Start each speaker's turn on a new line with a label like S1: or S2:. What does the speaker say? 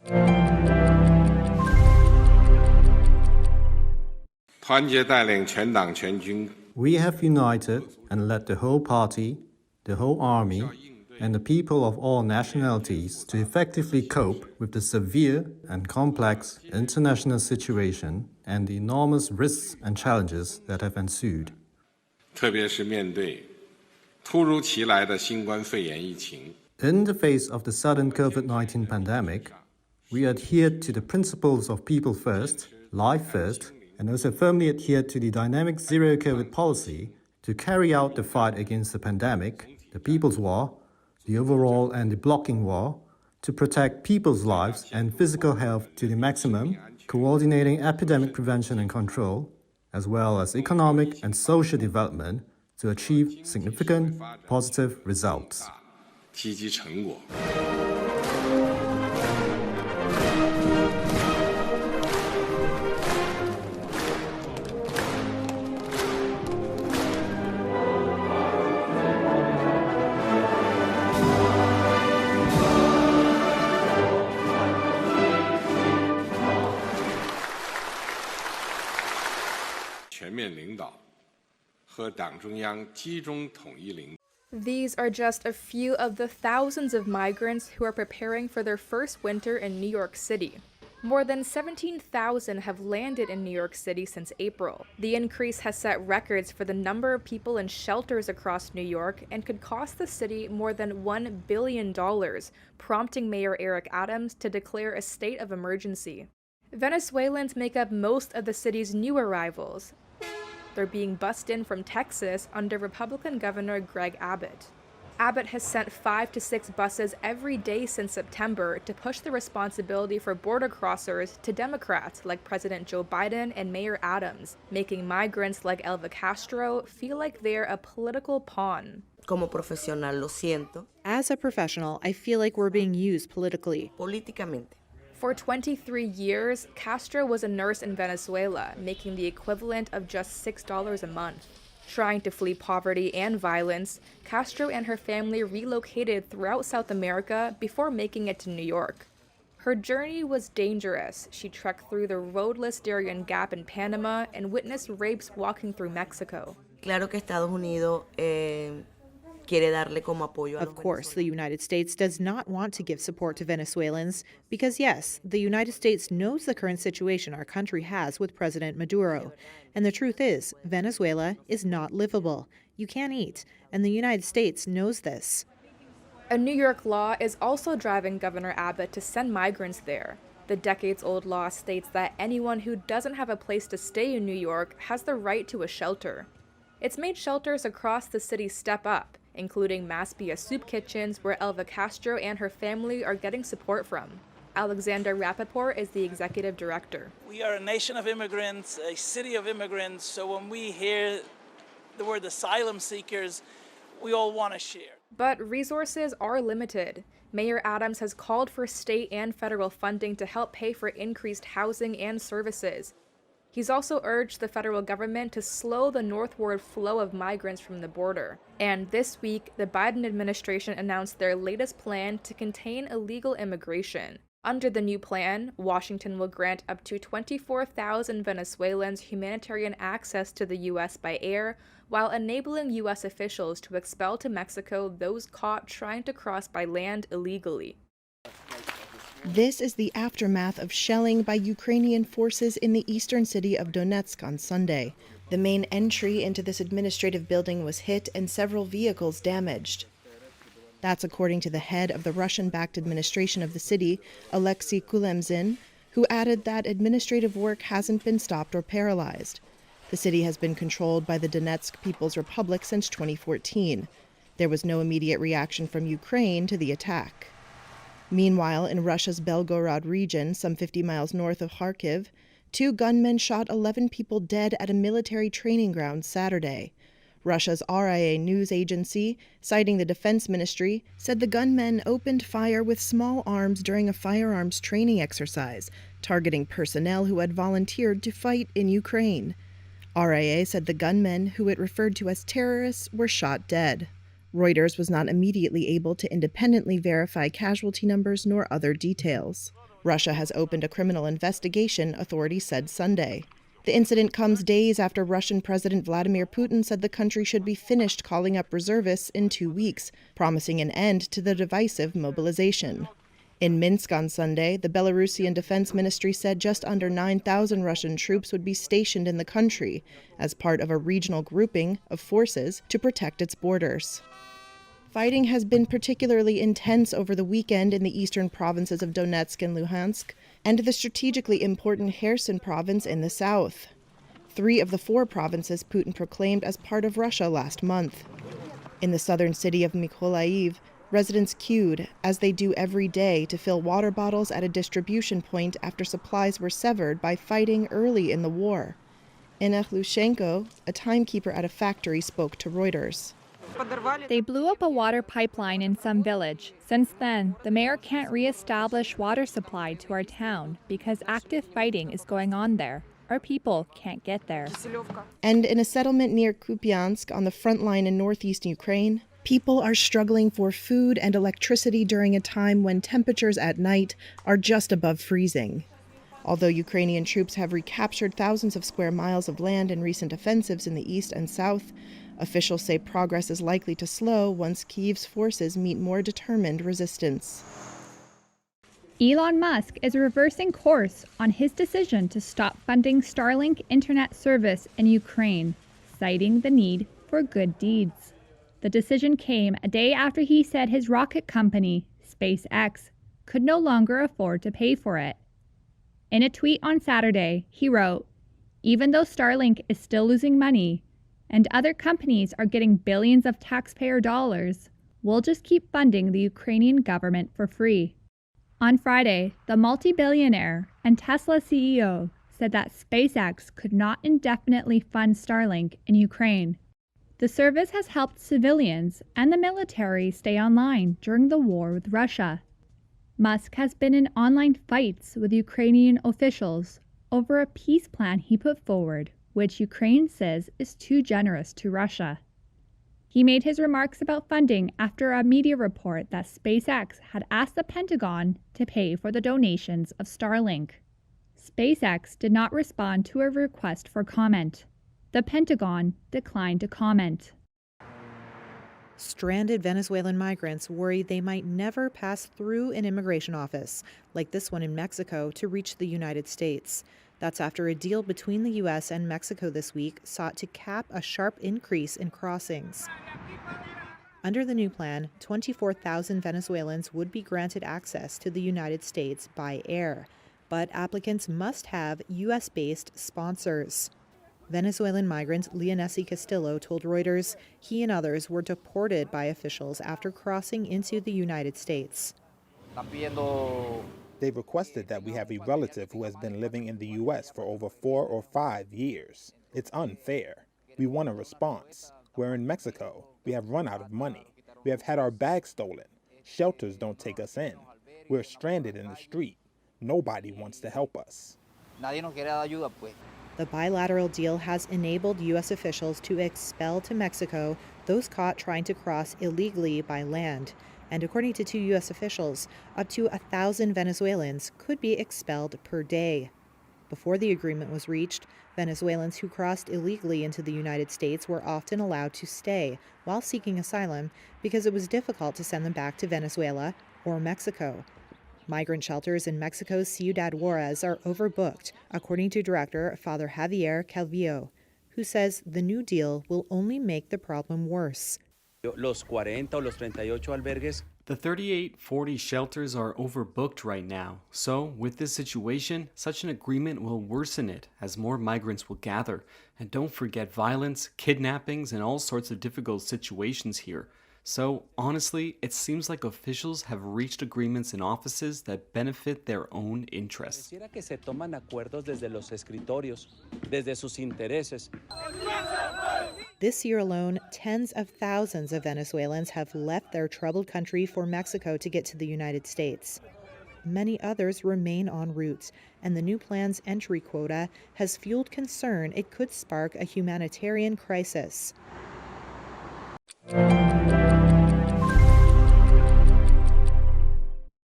S1: We have united and led the whole party, the whole army, and the people of all nationalities to effectively cope with the severe and complex international situation and the enormous risks and challenges that have ensued.
S2: 特别是面对突如其来的新冠肺炎疫情。
S1: In the face of the sudden COVID-19 pandemic, we adhered to the principles of people first, life first, and also firmly adhered to the dynamic zero-COVID policy to carry out the fight against the pandemic, the People's War, the overall and the blocking war, to protect people's lives and physical health to the maximum, coordinating epidemic prevention and control, as well as economic and social development to achieve significant positive results.
S2: 积极成果。全面领导和党中央集中统一领导。
S3: These are just a few of the thousands of migrants who are preparing for their first winter in New York City. More than 17,000 have landed in New York City since April. The increase has set records for the number of people in shelters across New York and could cost the city more than $1 billion, prompting Mayor Eric Adams to declare a state of emergency. Venezuelans make up most of the city's new arrivals. They're being bussed in from Texas under Republican Governor Greg Abbott. Abbott has sent 5 to 6 buses every day since September to push the responsibility for border crossers to Democrats like President Joe Biden and Mayor Adams, making migrants like Elva Castro feel like they're a political pawn.
S4: Como profesional lo siento.
S5: As a professional, I feel like we're being used politically.
S4: Políticamente.
S3: For 23 years, Castro was a nurse in Venezuela, making the equivalent of just $6 a month. Trying to flee poverty and violence, Castro and her family relocated throughout South America before making it to New York. Her journey was dangerous. She trekked through the roadless Darien Gap in Panama and witnessed rapes walking through Mexico.
S4: Claro que Estados Unidos quiere darle como apoyo a los
S5: Of course, the United States does not want to give support to Venezuelans because, yes, the United States knows the current situation our country has with President Maduro. And the truth is, Venezuela is not livable. You can't eat, and the United States knows this.
S3: A New York law is also driving Governor Abbott to send migrants there. The decades-old law states that anyone who doesn't have a place to stay in New York has the right to a shelter. It's made shelters across the city step up, including Maspia soup kitchens where Elva Castro and her family are getting support from. Alexander Rappaport is the executive director.
S6: We are a nation of immigrants, a city of immigrants, so when we hear the word asylum seekers, we all want to share.
S3: But resources are limited. Mayor Adams has called for state and federal funding to help pay for increased housing and services. He's also urged the federal government to slow the northward flow of migrants from the border. And this week, the Biden administration announced their latest plan to contain illegal immigration. Under the new plan, Washington will grant up to 24,000 Venezuelans humanitarian access to the U.S. by air, while enabling U.S. officials to expel to Mexico those caught trying to cross by land illegally.
S7: This is the aftermath of shelling by Ukrainian forces in the eastern city of Donetsk on Sunday. The main entry into this administrative building was hit and several vehicles damaged. That's according to the head of the Russian-backed administration of the city, Alexei Kulemzin, who added that administrative work hasn't been stopped or paralyzed. The city has been controlled by the Donetsk People's Republic since 2014. There was no immediate reaction from Ukraine to the attack. Meanwhile, in Russia's Belgorod region, some 50 miles north of Kharkiv, 2 gunmen shot 11 people dead at a military training ground Saturday. Russia's RIA news agency, citing the defense ministry, said the gunmen opened fire with small arms during a firearms training exercise, targeting personnel who had volunteered to fight in Ukraine. RIA said the gunmen, who it referred to as terrorists, were shot dead. Reuters was not immediately able to independently verify casualty numbers nor other details. Russia has opened a criminal investigation, authorities said Sunday. The incident comes days after Russian President Vladimir Putin said the country should be finished calling up reservists in 2 weeks, promising an end to the divisive mobilization. In Minsk on Sunday, the Belarusian Defense Ministry said just under 9,000 Russian troops would be stationed in the country as part of a regional grouping of forces to protect its borders. Fighting has been particularly intense over the weekend in the eastern provinces of Donetsk and Luhansk, and the strategically important Kherson province in the south. 3 of the 4 provinces Putin proclaimed as part of Russia last month. In the southern city of Mykolaiv, residents queued, as they do every day, to fill water bottles at a distribution point after supplies were severed by fighting early in the war. Enech Lushenko, a timekeeper at a factory, spoke to Reuters.
S8: They blew up a water pipeline in some village. Since then, the mayor can't re-establish water supply to our town because active fighting is going on there. Our people can't get there.
S7: And in a settlement near Kupiansk on the front line in northeast Ukraine, people are struggling for food and electricity during a time when temperatures at night are just above freezing. Although Ukrainian troops have recaptured thousands of square miles of land in recent offensives in the east and south, officials say progress is likely to slow once Kyiv's forces meet more determined resistance.
S8: Elon Musk is reversing course on his decision to stop funding Starlink internet service in Ukraine, citing the need for good deeds. The decision came a day after he said his rocket company, SpaceX, could no longer afford to pay for it. In a tweet on Saturday, he wrote, "Even though Starlink is still losing money, and other companies are getting billions of taxpayer dollars, we'll just keep funding the Ukrainian government for free." On Friday, the multi-billionaire and Tesla CEO said that SpaceX could not indefinitely fund Starlink in Ukraine. The service has helped civilians and the military stay online during the war with Russia. Musk has been in online fights with Ukrainian officials over a peace plan he put forward, which Ukraine says is too generous to Russia. He made his remarks about funding after a media report that SpaceX had asked the Pentagon to pay for the donations of Starlink. SpaceX did not respond to a request for comment. The Pentagon declined to comment.
S5: Stranded Venezuelan migrants worry they might never pass through an immigration office, like this one in Mexico, to reach the United States. That's after a deal between the U.S. and Mexico this week sought to cap a sharp increase in crossings. Under the new plan, 24,000 Venezuelans would be granted access to the United States by air, but applicants must have U.S.-based sponsors. Venezuelan migrant Leonesi Castillo told Reuters he and others were deported by officials after crossing into the United States.
S9: They've requested that we have a relative who has been living in the U.S. for over 4 or 5 years. It's unfair. We want a response. We're in Mexico. We have run out of money. We have had our bags stolen. Shelters don't take us in. We're stranded in the street. Nobody wants to help us.
S5: The bilateral deal has enabled U.S. officials to expel to Mexico those caught trying to cross illegally by land. And according to 2 U.S. officials, up to 1,000 Venezuelans could be expelled per day. Before the agreement was reached, Venezuelans who crossed illegally into the United States were often allowed to stay while seeking asylum because it was difficult to send them back to Venezuela or Mexico. Migrant shelters in Mexico's Ciudad Juarez are overbooked, according to Director Father Javier Calvillo, who says the new deal will only make the problem worse.
S10: The 38-40 shelters are overbooked right now, so with this situation, such an agreement will worsen it as more migrants will gather. And don't forget violence, kidnappings, and all sorts of difficult situations here. So, honestly, it seems like officials have reached agreements in offices that benefit their own interests. This year alone, tens of thousands of Venezuelans have left their troubled country for Mexico to get to the United States. Many others remain en route, and the new plan's entry quota has fueled concern it could spark a humanitarian crisis.